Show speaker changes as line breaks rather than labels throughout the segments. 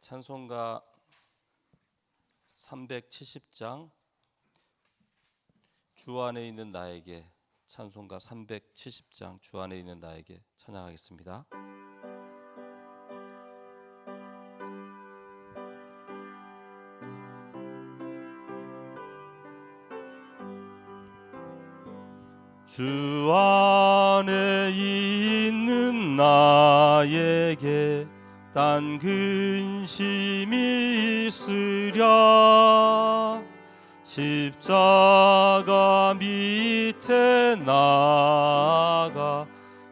찬송가 370장 주 안에 있는 나에게, 찬송가 370장 주 안에 있는 나에게 찬양하겠습니다. 주 안에 있는 나에게 딴 근심이 있으랴. 십자가 밑에 나가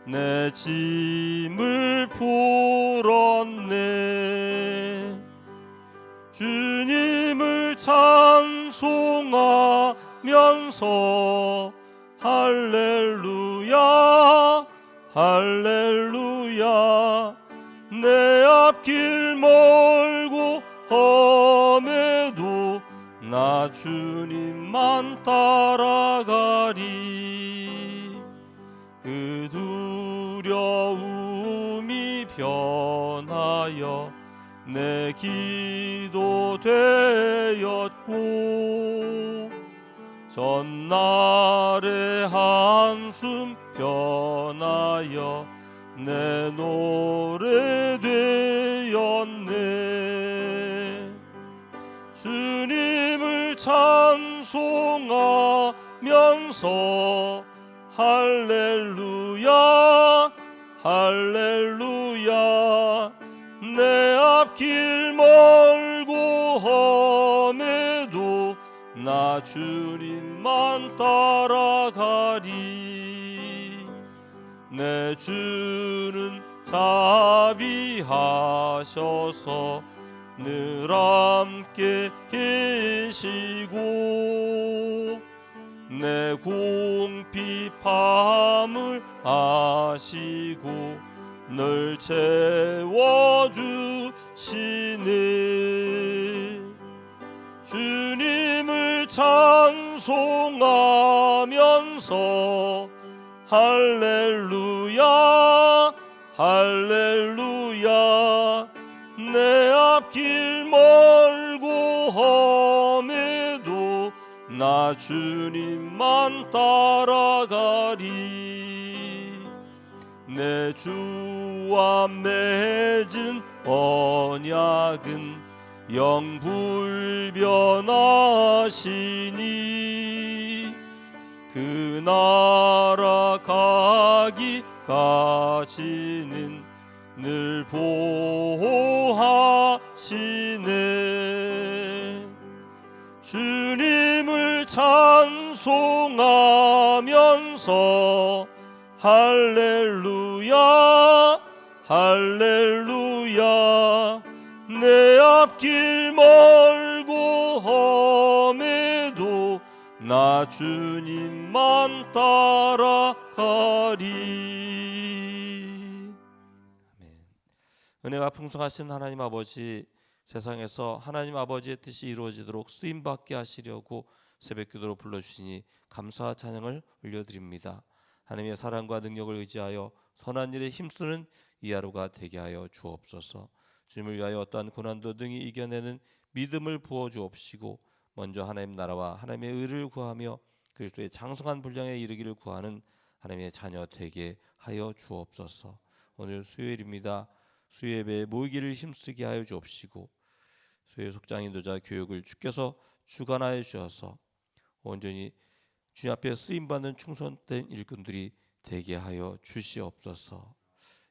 내 짐을 풀었네. 주님을 찬송하면서 할렐루야 할렐루야. 내 앞길 멀고 험해도 나 주님만 따라가리. 그 두려움이 변하여 내 기도 되었고, 전날의 한숨 변하여 내 노래 되었네. 주님을 찬송하면서 할렐루야 할렐루야. 내 앞길 멀고 험해도 나 주님만 따라가리. 내 주는 자비하셔서 늘 함께 계시고, 내 궁핍함을 아시고 늘 채워주시네. 주님을 찬송하면서 할렐루야 할렐루야. 내 앞길 멀고 험해도 나 주님만 따라가리. 내 주와 맺은 언약은 영불변하시니, 그 나라 가기까지는 늘 보호하시네. 주님을 찬송하면서 할렐루야 할렐루야. 내 앞길 멀고 험해도 나 주님만 따라가리. 아멘. 은혜가 풍성하신 하나님 아버지, 세상에서 하나님 아버지의 뜻이 이루어지도록 쓰임받게 하시려고 새벽기도로 불러주시니 감사와 찬양을 올려드립니다. 하나님의 사랑과 능력을 의지하여 선한 일에 힘쓰는 이 하루가 되게 하여 주옵소서. 주님을 위하여 어떠한 고난도 등이 이겨내는 믿음을 부어주옵시고, 먼저 하나님 나라와 하나님의 의를 구하며 그리스도의 장성한 분량에 이르기를 구하는 하나님의 자녀 되게 하여 주옵소서. 오늘 수요일입니다. 수요예배에 모이기를 힘쓰게 하여 주옵시고, 수요 속장 인도자 교육을 주께서 주관하여 주셔서 온전히 주님 앞에 쓰임받는 충성된 일꾼들이 되게 하여 주시옵소서.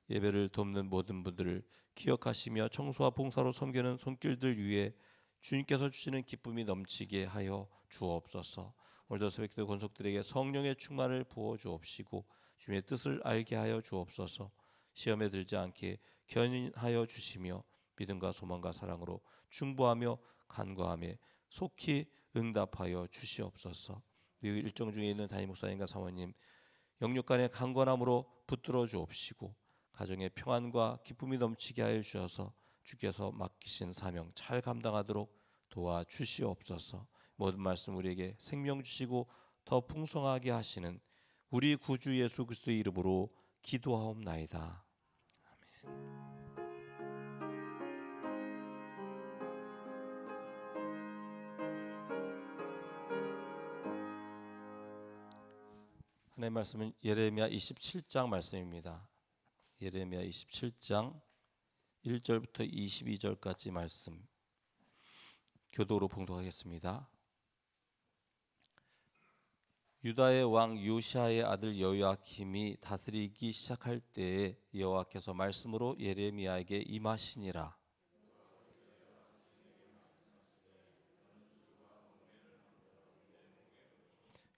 예배를 돕는 모든 분들을 기억하시며 청소와 봉사로 섬기는 손길들 위에 주님께서 주시는 기쁨이 넘치게 하여 주옵소서. 오늘도 새벽기도 권속들에게 성령의 충만을 부어 주옵시고 주님의 뜻을 알게 하여 주옵소서. 시험에 들지 않게 견인하여 주시며 믿음과 소망과 사랑으로 충보하며 간구하며 속히 응답하여 주시옵소서. 그리고 일정 중에 있는 담임 목사님과 사모님 영육간의 강건함으로 붙들어 주옵시고, 가정의 평안과 기쁨이 넘치게 하여 주셔서 주께서 맡기신 사명 잘 감당하도록 도와주시옵소서. 모든 말씀 우리에게 생명 주시고 더 풍성하게 하시는 우리 구주 예수 그리스도의 이름으로 기도하옵나이다. 아멘. 하나님의 말씀은 예레미야 27장 말씀입니다. 예레미야 27장 1절부터 22절까지 말씀 교도로 봉독하겠습니다. 유다의 왕 요시아의 아들 여호야김이 다스리기 시작할 때에 여호와께서 말씀으로 예레미야에게 임하시니라.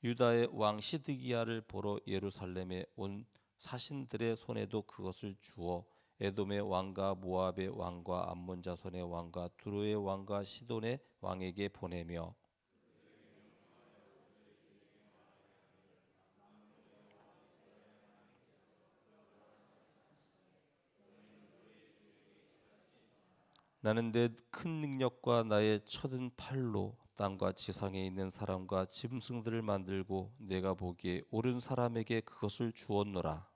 유다의 왕 시드기야를 보러 예루살렘에 온 사신들의 손에도 그것을 주어 에돔의 왕과 모압의 왕과 암몬 자손의 왕과 두로의 왕과 시돈의 왕에게 보내며 나는 내 큰 능력과 나의 쳐든 팔로 땅과 지상에 있는 사람과 짐승들을 만들고 내가 보기에 옳은 사람에게 그것을 주었노라.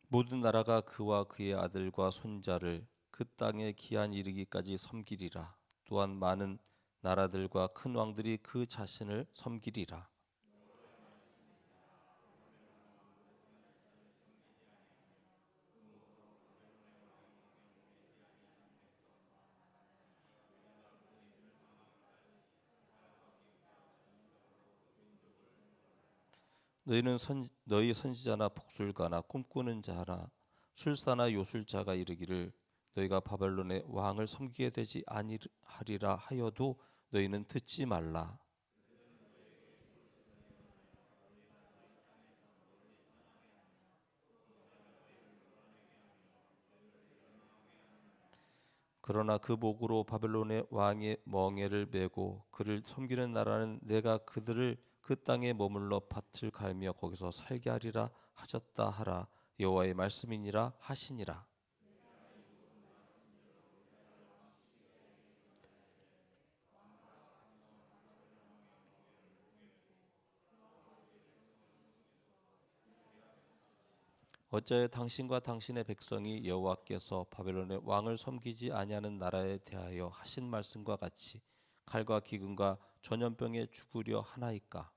모든 나라가 그와 그의 아들과 손자를 그 땅에 기한 이르기까지 섬기리라. 또한 많은 나라들과 큰 왕들이 그 자신을 섬기리라. 너희는 너희 선지자나 복술가나 꿈꾸는 자나 술사나 요술자가 이르기를 너희가 바벨론의 왕을 섬기게 되지 아니하리라 하여도 너희는 듣지 말라. 그러나 그 목으로 바벨론의 왕의 멍에를 메고 그를 섬기는 나라는 내가 그들을 그 땅에 머물러 밭을 갈며 거기서 살게 하리라 하셨다 하라. 여호와의 말씀이니라 하시니라. 어찌하여 당신과 당신의 백성이 여호와께서 바벨론의 왕을 섬기지 아니하는 나라에 대하여 하신 말씀과 같이 칼과 기근과 전염병에 죽으려 하나이까?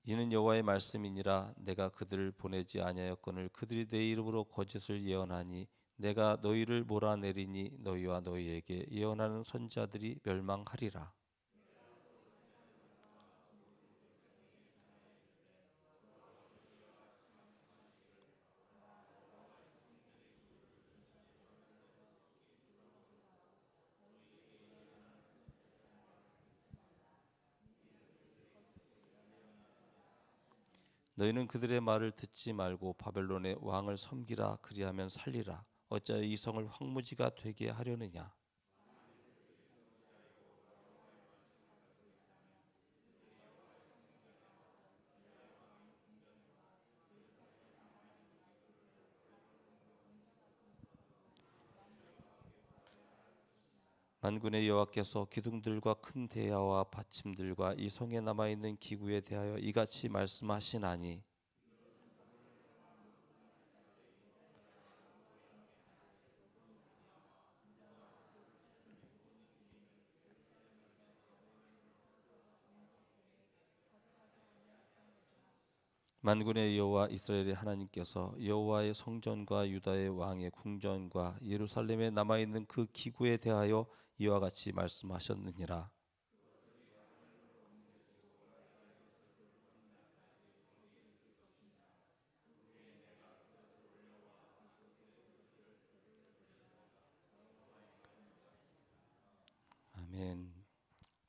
이는 여호와의 말씀이니라. 내가 그들을 보내지 아니하였거늘 그들이 내 이름으로 거짓을 예언하니 내가 너희를 몰아내리니 너희와 너희에게 예언하는 선지자들이 멸망하리라. 너희는 그들의 말을 듣지 말고 바벨론의 왕을 섬기라. 그리하면 살리라. 어찌하여 이 성을 황무지가 되게 하려느냐? 만군의 여호와께서 기둥들과 큰 대야와 받침들과 이 성에 남아 있는 기구에 대하여 이같이 말씀하시나니 만군의 여호와 이스라엘의 하나님께서 여호와의 성전과 유다의 왕의 궁전과 예루살렘에 남아 있는 그 기구에 대하여 이와 같이 말씀하셨느니라. 아멘.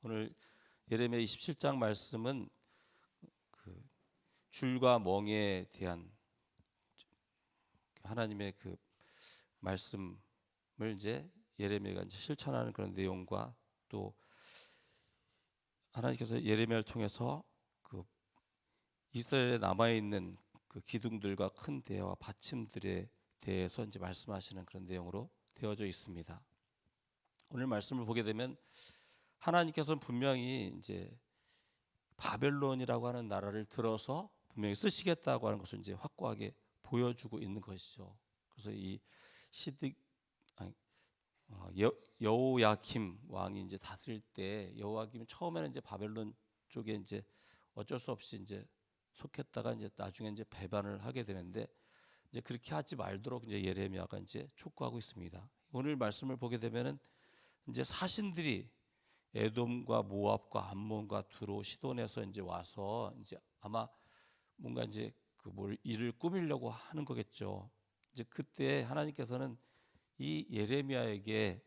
오늘 예레미야 27장 말씀은 그 줄과 멍에 대한 하나님의 그 말씀을 이제 예레미야가 이제 실천하는 그런 내용과 또 하나님께서 예레미야를 통해서 그 이스라엘에 남아 있는 그 기둥들과 큰 대야와 받침들에 대해서 이제 말씀하시는 그런 내용으로 되어져 있습니다. 오늘 말씀을 보게 되면 하나님께서는 분명히 이제 바벨론이라고 하는 나라를 들어서 분명히 쓰시겠다고 하는 것을 이제 확고하게 보여주고 있는 것이죠. 그래서 이 시드 아니, 여호야김 왕이 이제 다스릴 때 여호야김이 처음에는 이제 바벨론 쪽에 이제 어쩔 수 없이 이제 속했다가 이제 나중에 이제 배반을 하게 되는데 이제 그렇게 하지 말도록 이제 예레미야가 이제 촉구하고 있습니다. 오늘 말씀을 보게 되면은 이제 사신들이 에돔과 모압과 암몬과 두로 시돈에서 이제 와서 이제 아마 뭔가 이제 그 뭘 일을 꾸미려고 하는 거겠죠. 이제 그때 하나님께서는 이 예레미야에게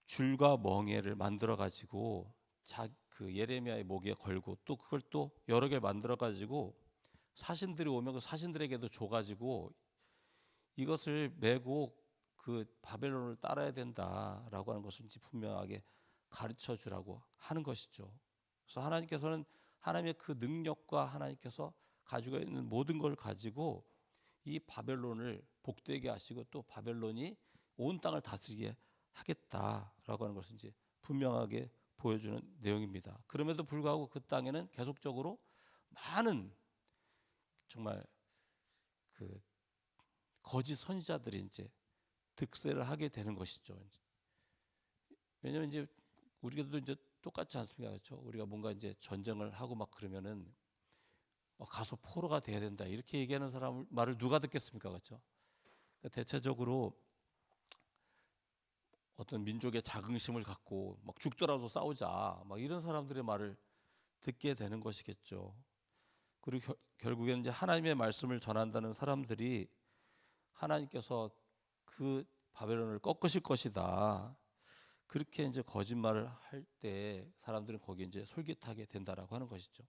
줄과 멍에를 만들어 가지고 그 예레미야의 목에 걸고 또 그걸 또 여러 개 만들어 가지고 사신들이 오면 그 사신들에게도 줘 가지고 이것을 메고 그 바벨론을 따라야 된다라고 하는 것을 이제 분명하게 가르쳐 주라고 하는 것이죠. 그래서 하나님께서는 하나님의 그 능력과 하나님께서 가지고 있는 모든 걸 가지고 이 바벨론을 복되게 하시고 또 바벨론이 온 땅을 다스리게 하겠다라고 하는 것을 이제 분명하게 보여주는 내용입니다. 그럼에도 불구하고 그 땅에는 계속적으로 많은 정말 그 거짓 선지자들이 이제 득세를 하게 되는 것이죠. 왜냐하면 이제 우리도 이제 똑같지 않습니까? 그렇죠? 우리가 뭔가 이제 전쟁을 하고 막 그러면은 가서 포로가 돼야 된다 이렇게 얘기하는 사람 말을 누가 듣겠습니까? 그렇죠? 그러니까 대체적으로 어떤 민족의 자긍심을 갖고 막 죽더라도 싸우자 막 이런 사람들의 말을 듣게 되는 것이겠죠. 그리고 결국에는 이제 하나님의 말씀을 전한다는 사람들이 하나님께서 그 바벨론을 꺾으실 것이다. 그렇게 이제 거짓말을 할 때 사람들은 거기에 이제 솔깃하게 된다라고 하는 것이죠.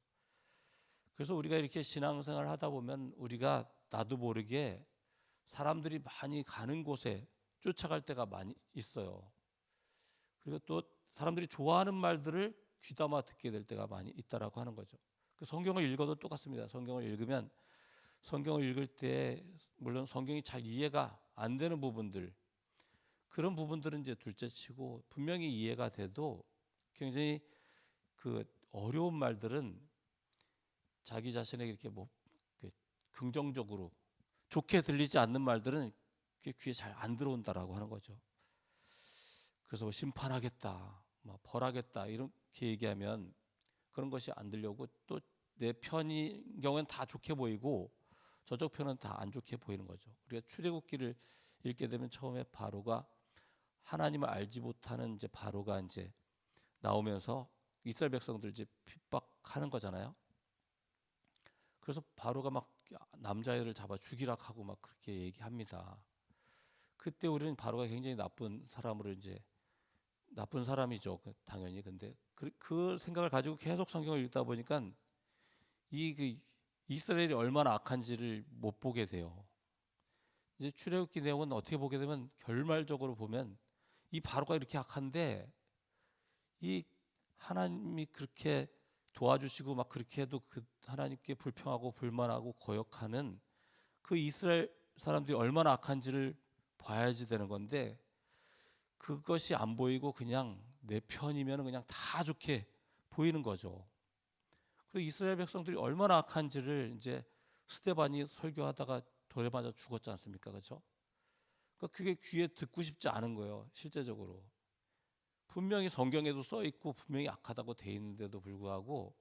그래서 우리가 이렇게 신앙생활을 하다 보면 우리가 나도 모르게 사람들이 많이 가는 곳에 쫓아갈 때가 많이 있어요. 그리고 또 사람들이 좋아하는 말들을 귀담아 듣게 될 때가 많이 있다라고 하는 거죠. 그 성경을 읽어도 똑같습니다. 성경을 읽으면 성경을 읽을 때 물론 성경이 잘 이해가 안 되는 부분들 그런 부분들은 이제 둘째치고 분명히 이해가 돼도 굉장히 그 어려운 말들은 자기 자신에게 이렇게 뭐 긍정적으로 좋게 들리지 않는 말들은 귀에 잘 안 들어온다라고 하는 거죠. 그래서 뭐 심판하겠다, 뭐 벌하겠다 이렇게 얘기하면 그런 것이 안 들려고 또 내 편인 경우는 다 좋게 보이고 저쪽 편은 다 안 좋게 보이는 거죠. 우리가 출애굽기를 읽게 되면 처음에 바로가 하나님을 알지 못하는 이제 바로가 이제 나오면서 이스라엘 백성들 이제 핍박하는 거잖아요. 그래서 바로가 막 남자애를 잡아 죽이라 하고 막 그렇게 얘기합니다. 그때 우리는 바로가 굉장히 나쁜 사람으로 이제 나쁜 사람이죠. 당연히. 근데 그 생각을 가지고 계속 성경을 읽다 보니까 그 이스라엘이 얼마나 악한지를 못 보게 돼요. 이제 출애굽기 내용은 어떻게 보게 되면 결말적으로 보면 이 바로가 이렇게 악한데 이 하나님이 그렇게 도와주시고 막 그렇게 해도 그 하나님께 불평하고 불만하고 거역하는 그 이스라엘 사람들이 얼마나 악한지를 봐야지 되는 건데 그것이 안 보이고 그냥 내 편이면 그냥 다 좋게 보이는 거죠. 그리고 이스라엘 백성들이 얼마나 악한지를 이제 스데반이 설교하다가 돌에 맞아 죽었지 않습니까? 그렇죠? 그러니까 그게 귀에 듣고 싶지 않은 거예요. 실제적으로. 분명히 성경에도 써 있고 분명히 악하다고 돼 있는데도 불구하고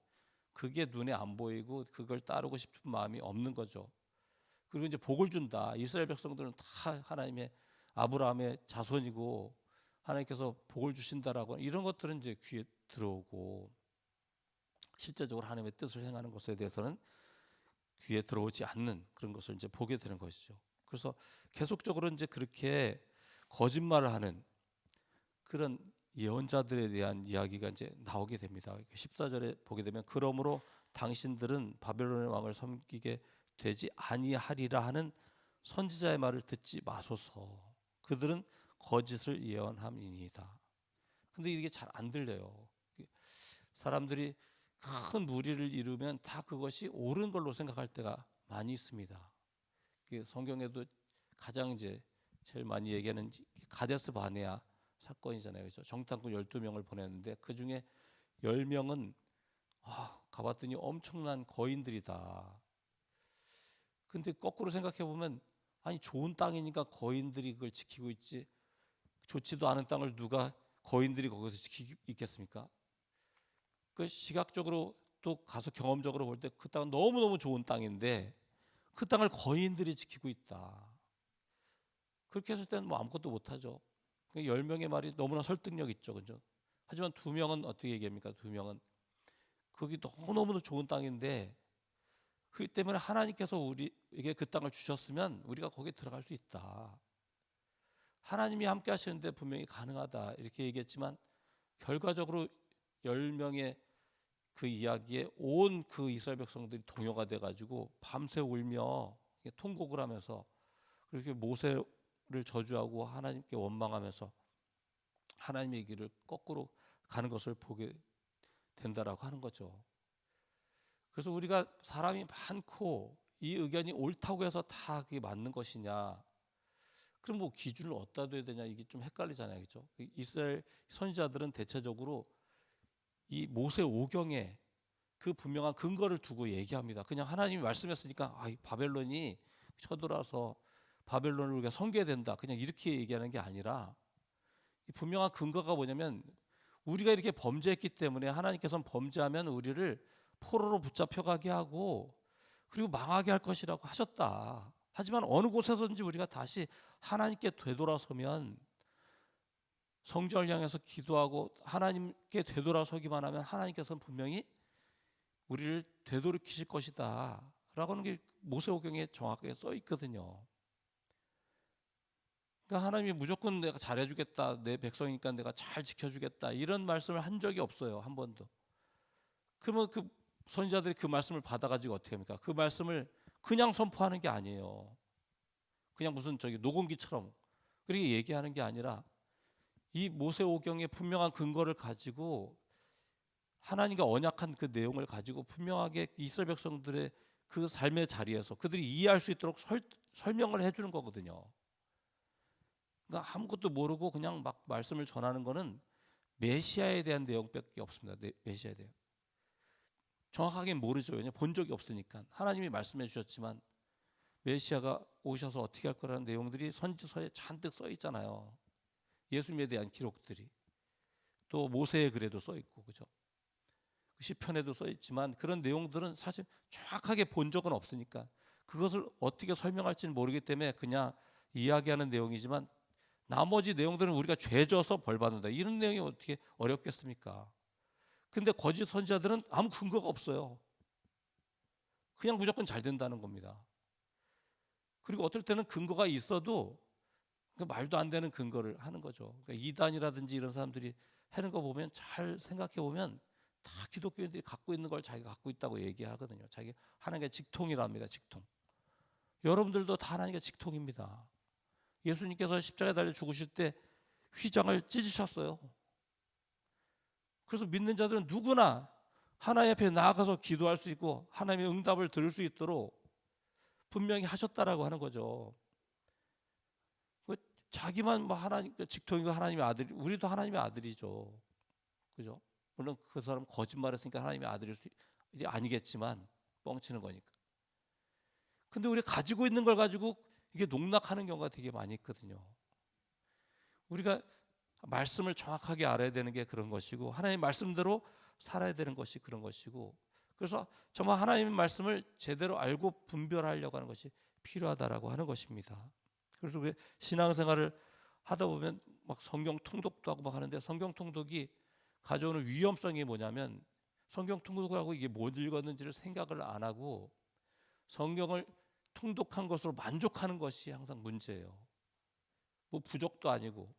그게 눈에 안 보이고 그걸 따르고 싶은 마음이 없는 거죠. 그리고 이제 복을 준다. 이스라엘 백성들은 다 하나님의 아브라함의 자손이고 하나님께서 복을 주신다라고 이런 것들은 이제 귀에 들어오고 실제적으로 하나님의 뜻을 행하는 것에 대해서는 귀에 들어오지 않는 그런 것을 이제 보게 되는 것이죠. 그래서 계속적으로 이제 그렇게 거짓말을 하는 그런 예언자들에 대한 이야기가 이제 나오게 됩니다. 14절에 보게 되면 그러므로 당신들은 바벨론의 왕을 섬기게 되지 아니하리라 하는 선지자의 말을 듣지 마소서. 그들은 거짓을 예언함이니이다. 근데 이게 잘 안 들려요. 사람들이 큰 무리를 이루면 다 그것이 옳은 걸로 생각할 때가 많이 있습니다. 성경에도 가장 이제 제일 많이 얘기하는 가데스 바네아 사건이잖아요. 그렇죠? 정탐꾼 12명을 보냈는데 그중에 10명은 가봤더니 엄청난 거인들이다. 근데 거꾸로 생각해 보면 아니 좋은 땅이니까 거인들이 그걸 지키고 있지 좋지도 않은 땅을 누가 거인들이 거기서 지키고 있겠습니까? 그 시각적으로 또 가서 경험적으로 볼 때 그 땅은 너무너무 좋은 땅인데 그 땅을 거인들이 지키고 있다. 그렇게 했을 때는 뭐 아무것도 못하죠. 10명의 말이 너무나 설득력 있죠. 그죠? 하지만 2명은 어떻게 얘기합니까? 2명은 거기 너무너무 좋은 땅인데 그렇기 때문에 하나님께서 우리에게 그 땅을 주셨으면 우리가 거기에 들어갈 수 있다. 하나님이 함께 하시는데 분명히 가능하다. 이렇게 얘기했지만 결과적으로 10명의 그 이야기에 온 그 이스라엘 백성들이 동요가 돼가지고 밤새 울며 통곡을 하면서 그렇게 모세를 저주하고 하나님께 원망하면서 하나님의 길을 거꾸로 가는 것을 보게 된다라고 하는 거죠. 그래서 우리가 사람이 많고 이 의견이 옳다고 해서 다 그게 맞는 것이냐? 그럼 뭐 기준을 어디다 둬야 되냐? 이게 좀 헷갈리잖아요, 그렇죠? 이스라엘 선지자들은 대체적으로 이 모세 오경에 그 분명한 근거를 두고 얘기합니다. 그냥 하나님이 말씀했으니까 바벨론이 쳐들어와서 바벨론을 우리가 섬겨야 된다. 그냥 이렇게 얘기하는 게 아니라 이 분명한 근거가 뭐냐면 우리가 이렇게 범죄했기 때문에 하나님께서는 범죄하면 우리를 포로로 붙잡혀가게 하고 그리고 망하게 할 것이라고 하셨다. 하지만 어느 곳에서든지 우리가 다시 하나님께 되돌아서면 성전을 향해서 기도하고 하나님께 되돌아서기만 하면 하나님께서는 분명히 우리를 되돌이키실 것이다 라고 하는 게 모세오경에 정확하게 써 있거든요. 그러니까 하나님이 무조건 내가 잘해주겠다, 내 백성이니까 내가 잘 지켜주겠다 이런 말씀을 한 적이 없어요, 한 번도. 그러면 그 선지자들이 그 말씀을 받아가지고 어떻게 합니까? 그 말씀을 그냥 선포하는 게 아니에요. 그냥 무슨 녹음기처럼 그렇게 얘기하는 게 아니라 이 모세오경의 분명한 근거를 가지고 하나님과 언약한 그 내용을 가지고 분명하게 이스라엘 백성들의 그 삶의 자리에서 그들이 이해할 수 있도록 설명을 해주는 거거든요. 그러니까 아무것도 모르고 그냥 막 말씀을 전하는 거는 메시아에 대한 내용밖에 없습니다. 메시아에 대한. 정확하게 모르죠. 왜냐하면 본 적이 없으니까. 하나님이 말씀해 주셨지만 메시아가 오셔서 어떻게 할 거라는 내용들이 선지서에 잔뜩 써 있잖아요. 예수님에 대한 기록들이. 또 모세의 글에도 써 있고, 그죠? 시편에도 써 있지만 그런 내용들은 사실 정확하게 본 적은 없으니까 그것을 어떻게 설명할지는 모르기 때문에 그냥 이야기하는 내용이지만 나머지 내용들은 우리가 죄 져서 벌 받는다. 이런 내용이 어떻게 어렵겠습니까? 근데 거짓 선지자들은 아무 근거가 없어요. 그냥 무조건 잘 된다는 겁니다. 그리고 어떨 때는 근거가 있어도 말도 안 되는 근거를 하는 거죠. 그러니까 이단이라든지 이런 사람들이 하는 거 보면 잘 생각해 보면 다 기독교인들이 갖고 있는 걸 자기가 갖고 있다고 얘기하거든요. 자기 하나님의 직통이랍니다. 직통. 여러분들도 다 하나님의 직통입니다. 예수님께서 십자가에 달려 죽으실 때 휘장을 찢으셨어요. 그래서 믿는 자들은 누구나 하나님 앞에 나아가서 기도할 수 있고 하나님의 응답을 들을 수 있도록 분명히 하셨다라고 하는 거죠. 자기만 뭐 하나님 직통이고 하나님의 아들이 우리도 하나님의 아들이죠. 그죠? 물론 그 사람 거짓말했으니까 하나님의 아들이 아니겠지만 뻥치는 거니까. 근데 우리가 가지고 있는 걸 가지고 이게 농락하는 경우가 되게 많이 있거든요. 우리가 말씀을 정확하게 알아야 되는 게 그런 것이고 하나님의 말씀대로 살아야 되는 것이 그런 것이고 그래서 정말 하나님의 말씀을 제대로 알고 분별하려고 하는 것이 필요하다라고 하는 것입니다. 그래서 왜 신앙생활을 하다 보면 막 성경 통독도 하고 막 하는데 성경 통독이 가져오는 위험성이 뭐냐면 성경 통독을 하고 이게 못 읽었는지를 생각을 안 하고 성경을 통독한 것으로 만족하는 것이 항상 문제예요. 뭐 부족도 아니고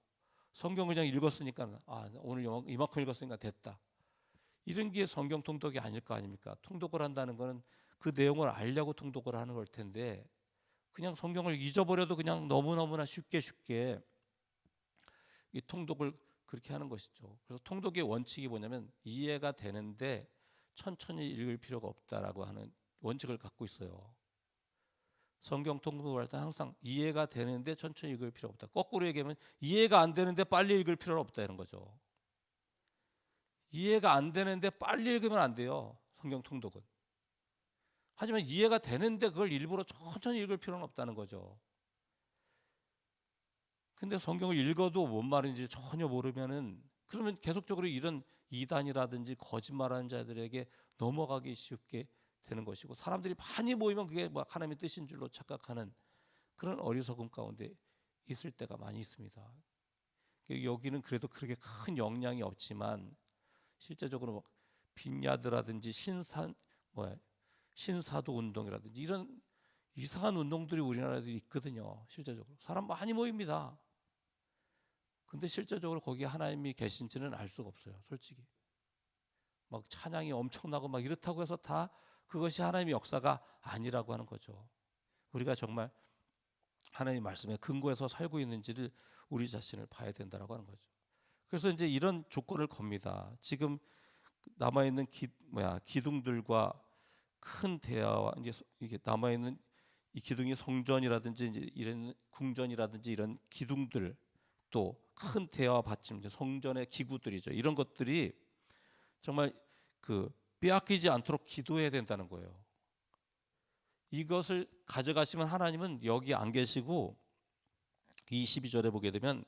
성경 그냥 읽었으니까 오늘 이만큼 읽었으니까 됐다. 이런 게 성경 통독이 아닐 거 아닙니까? 통독을 한다는 것은 그 내용을 알려고 통독을 하는 걸 텐데 그냥 성경을 잊어버려도 그냥 너무너무나 쉽게 이 통독을 그렇게 하는 것이죠. 그래서 통독의 원칙이 뭐냐면 이해가 되는데 천천히 읽을 필요가 없다라고 하는 원칙을 갖고 있어요. 성경 통독을 할 때 항상 이해가 되는데 천천히 읽을 필요가 없다. 거꾸로 얘기하면 이해가 안 되는데 빨리 읽을 필요는 없다 이런 거죠. 이해가 안 되는데 빨리 읽으면 안 돼요. 성경 통독은. 하지만 이해가 되는데 그걸 일부러 천천히 읽을 필요는 없다는 거죠. 근데 성경을 읽어도 뭔 말인지 전혀 모르면은 그러면 계속적으로 이런 이단이라든지 거짓말하는 자들에게 넘어가기 쉽게 되는 것이고, 사람들이 많이 모이면 그게 뭐 하나님의 뜻인 줄로 착각하는 그런 어리석음 가운데 있을 때가 많이 있습니다. 여기는 그래도 그렇게 큰 영향이 없지만 실제적으로 빈야드라든지 신사도 운동이라든지 이런 이상한 운동들이 우리나라에도 있거든요. 실제적으로 사람 많이 모입니다. 근데 실제적으로 거기에 하나님이 계신지는 알 수가 없어요. 솔직히 막 찬양이 엄청나고 막 이렇다고 해서 다 그것이 하나님의 역사가 아니라고 하는 거죠. 우리가 정말 하나님의 말씀에 근거해서 살고 있는지를 우리 자신을 봐야 된다라고 하는 거죠. 그래서 이제 이런 조건을 겁니다. 지금 남아 있는 기둥들과 큰 대야와 이제 이게 남아 있는 이 기둥이 성전이라든지 이제 이런 궁전이라든지 이런 기둥들, 또 큰 대야와 받침, 성전의 기구들이죠. 이런 것들이 정말 빼앗기지 않도록 기도해야 된다는 거예요. 이것을 가져가시면 하나님은 여기 안 계시고 22절에 보게 되면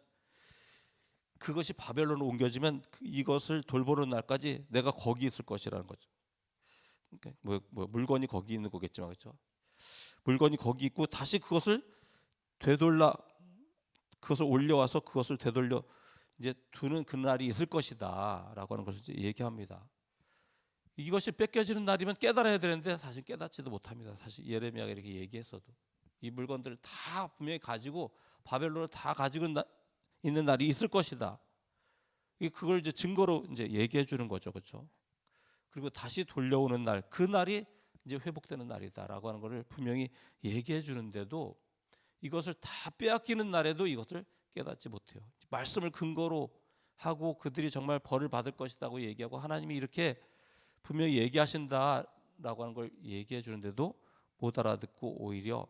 그것이 바벨론으로 옮겨지면 이것을 돌보는 날까지 내가 거기 있을 것이라는 거죠. 그러니까 물건이 거기 있는 거겠지만, 그렇죠? 물건이 거기 있고 다시 그것을 올려와서 그것을 되돌려 이제 두는 그날이 있을 것이다라고 하는 것을 이제 얘기합니다. 이것이 뺏겨지는 날이면 깨달아야 되는데 사실 깨닫지도 못합니다. 사실 예레미야가 이렇게 얘기했어도 이 물건들을 다 분명히 가지고 바벨론을 다 가지고 있는 날이 있을 것이다. 그걸 이제 증거로 이제 얘기해 주는 거죠, 그렇죠? 그리고 다시 돌려오는 날, 그 날이 이제 회복되는 날이다라고 하는 것을 분명히 얘기해 주는데도 이것을 다 빼앗기는 날에도 이것을 깨닫지 못해요. 말씀을 근거로 하고 그들이 정말 벌을 받을 것이라고 얘기하고 하나님이 이렇게 분명히 얘기하신다라고 하는 걸 얘기해 주는데도 못 알아듣고 오히려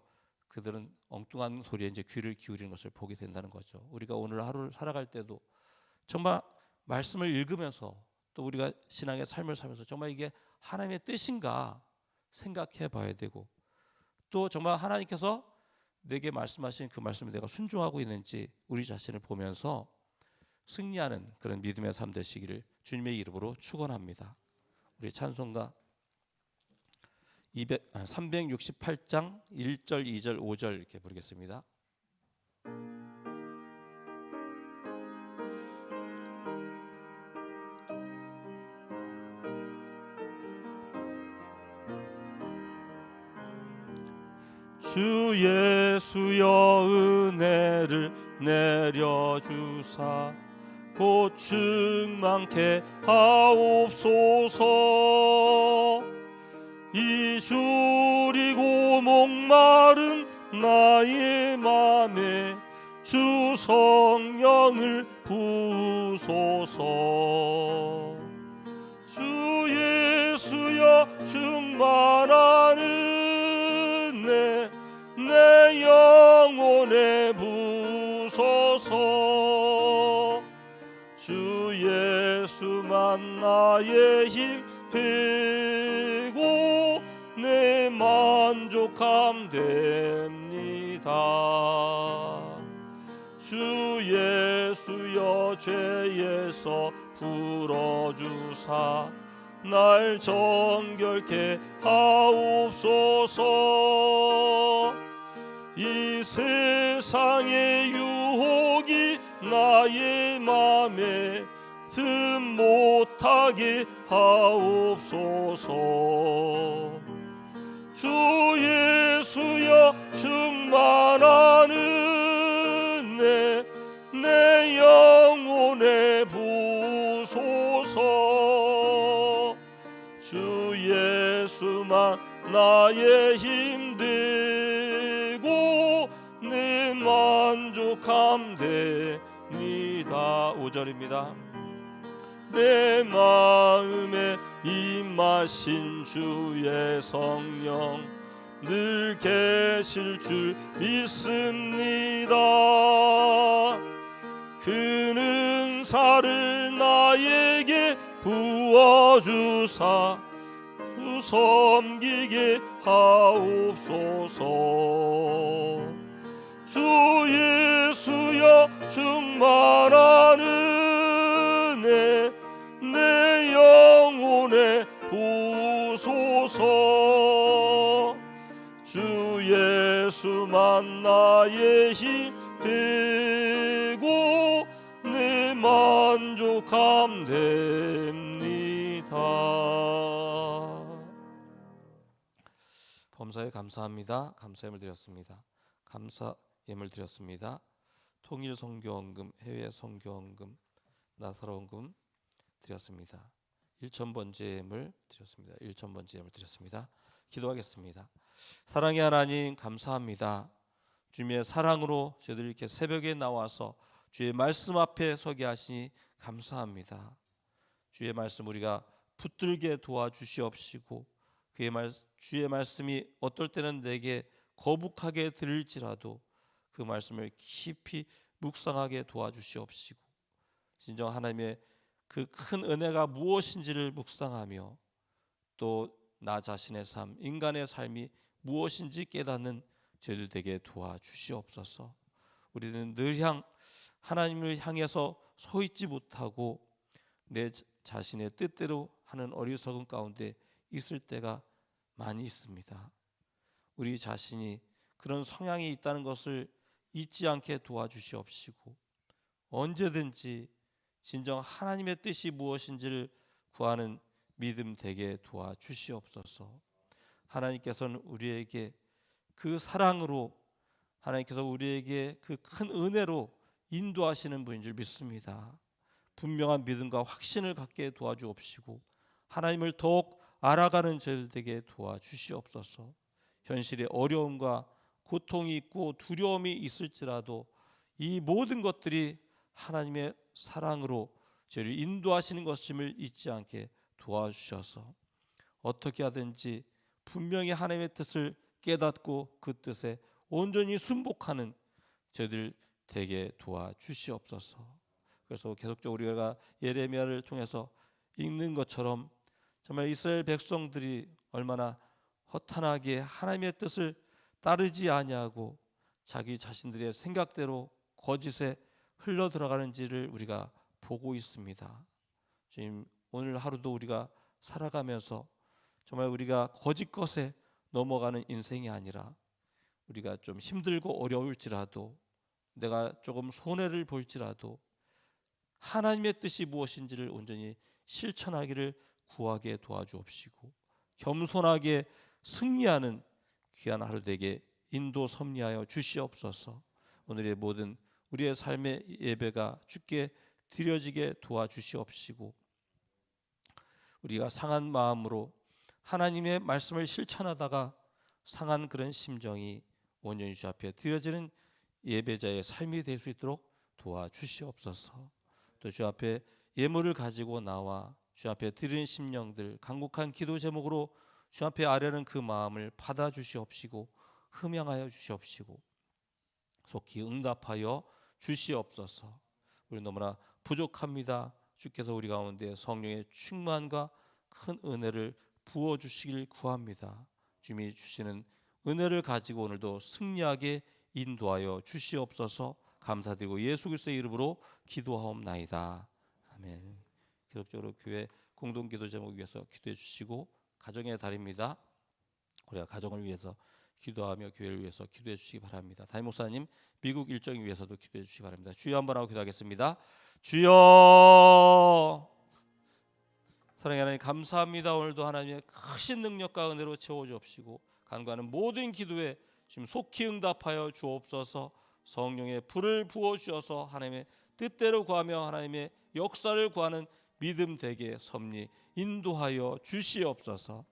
그들은 엉뚱한 소리에 이제 귀를 기울이는 것을 보게 된다는 거죠. 우리가 오늘 하루를 살아갈 때도 정말 말씀을 읽으면서 또 우리가 신앙의 삶을 살면서 정말 이게 하나님의 뜻인가 생각해 봐야 되고, 또 정말 하나님께서 내게 말씀하신 그 말씀에 내가 순종하고 있는지 우리 자신을 보면서 승리하는 그런 믿음의 삶 되시기를 주님의 이름으로 축원합니다. 우리 찬송가 368장 1절, 2절, 5절 이렇게 부르겠습니다. 주 예수여 은혜를 내려주사 곧 충만케 하옵소서. 이주리고 목마른 나의 맘에 주 성령을 부으소서. 주 예수여 충만한 은혜 내 영혼에 부소서. 주 예수만 나의 힘 되고 내 만족함 됩니다. 주 예수여 죄에서 풀어주사 날 정결케 하옵소서. 이 세상의 유혹이 나의 맘에 틈 못하게 하옵소서. 주 예수여 충만한 은혜 내 영혼에 부소서. 주 예수만 나의 힘 되고 내 만족함 됩니다. 5절입니다. 내 마음에 임하신 주의 성령 늘 계실 줄 믿습니다. 그 은사를 나에게 부어주사 주 섬기게 하옵소서. 주 예수여 충만한 은혜 내 영혼에 부으소서. 주 예수만 나의 힘 되고 내 만족함 됩니다. 범사에 감사합니다. 감사 예물 드렸습니다. 감사 예물 드렸습니다. 통일 선교원금, 해외 선교원금, 나사로원금 드렸습니다. 1,000번째 예물 드렸습니다. 1,000번째 예물 드렸습니다. 기도하겠습니다. 사랑의 하나님 감사합니다. 주님의 사랑으로 저희들 이렇게 새벽에 나와서 주의 말씀 앞에 서게 하시니 감사합니다. 주의 말씀 우리가 붙들게 도와주시옵시고 주의 말씀이 어떨 때는 내게 거북하게 들릴지라도 그 말씀을 깊이 묵상하게 도와주시옵시고 진정 하나님의 그 큰 은혜가 무엇인지를 묵상하며 또 나 자신의 삶, 인간의 삶이 무엇인지 깨닫는 저희들 되게 도와주시옵소서. 우리는 늘 하나님을 향해서 서 있지 못하고 내 자신의 뜻대로 하는 어리석은 가운데 있을 때가 많이 있습니다. 우리 자신이 그런 성향이 있다는 것을 잊지 않게 도와주시옵시고 언제든지 진정 하나님의 뜻이 무엇인지를 구하는 믿음 되게 도와주시옵소서. 하나님께서는 우리에게 그 사랑으로 하나님께서 우리에게 그 큰 은혜로 인도하시는 분인 줄 믿습니다. 분명한 믿음과 확신을 갖게 도와주옵시고 하나님을 더욱 알아가는 저희들 되게 도와주시옵소서. 현실의 어려움과 고통이 있고 두려움이 있을지라도 이 모든 것들이 하나님의 사랑으로 저희를 인도하시는 것임을 잊지 않게 도와주셔서 어떻게 하든지 분명히 하나님의 뜻을 깨닫고 그 뜻에 온전히 순복하는 저희들 되게 도와주시옵소서. 그래서 계속적으로 우리가 예레미야를 통해서 읽는 것처럼 정말 이스라엘 백성들이 얼마나 허탄하게 하나님의 뜻을 따르지 아니하고 자기 자신들의 생각대로 거짓에 흘러 들어가는지를 우리가 보고 있습니다. 주님, 오늘 하루도 우리가 살아가면서 정말 우리가 거짓 것에 넘어가는 인생이 아니라 우리가 좀 힘들고 어려울지라도 내가 조금 손해를 볼지라도 하나님의 뜻이 무엇인지를 온전히 실천하기를 구하게 도와주옵시고 겸손하게 승리하는 귀한 하루 되게 인도 섭리하여 주시옵소서. 오늘의 모든 우리의 삶의 예배가 주께 드려지게 도와주시옵시고 우리가 상한 마음으로 하나님의 말씀을 실천하다가 상한 그런 심정이 온전히 주 앞에 드려지는 예배자의 삶이 될 수 있도록 도와주시옵소서. 또 주 앞에 예물을 가지고 나와 주 앞에 드리는 심령들 간곡한 기도 제목으로 주 앞에 아뢰는 그 마음을 받아주시옵시고 흠양하여 주시옵시고 속히 응답하여 주시옵소서. 우리 너무나 부족합니다. 주께서 우리 가운데 성령의 충만과 큰 은혜를 부어주시길 구합니다. 주님이 주시는 은혜를 가지고 오늘도 승리하게 인도하여 주시옵소서. 감사드리고 예수 그리스도의 이름으로 기도하옵나이다. 아멘. 계속적으로 교회 공동기도 제목 위해서 기도해 주시고 가정의 달입니다. 우리가 가정을 위해서 기도하며 교회를 위해서 기도해 주시기 바랍니다. 담임 목사님 미국 일정 위해서도 기도해 주시기 바랍니다. 주여 한번 하고 기도하겠습니다. 주여 사랑의 하나님 감사합니다. 오늘도 하나님의 크신 능력과 은혜로 채워주옵시고 간구하는 모든 기도에 지금 속히 응답하여 주옵소서. 성령의 불을 부어주셔서 하나님의 뜻대로 구하며 하나님의 역사를 구하는 믿음 되게 섭리 인도하여 주시옵소서.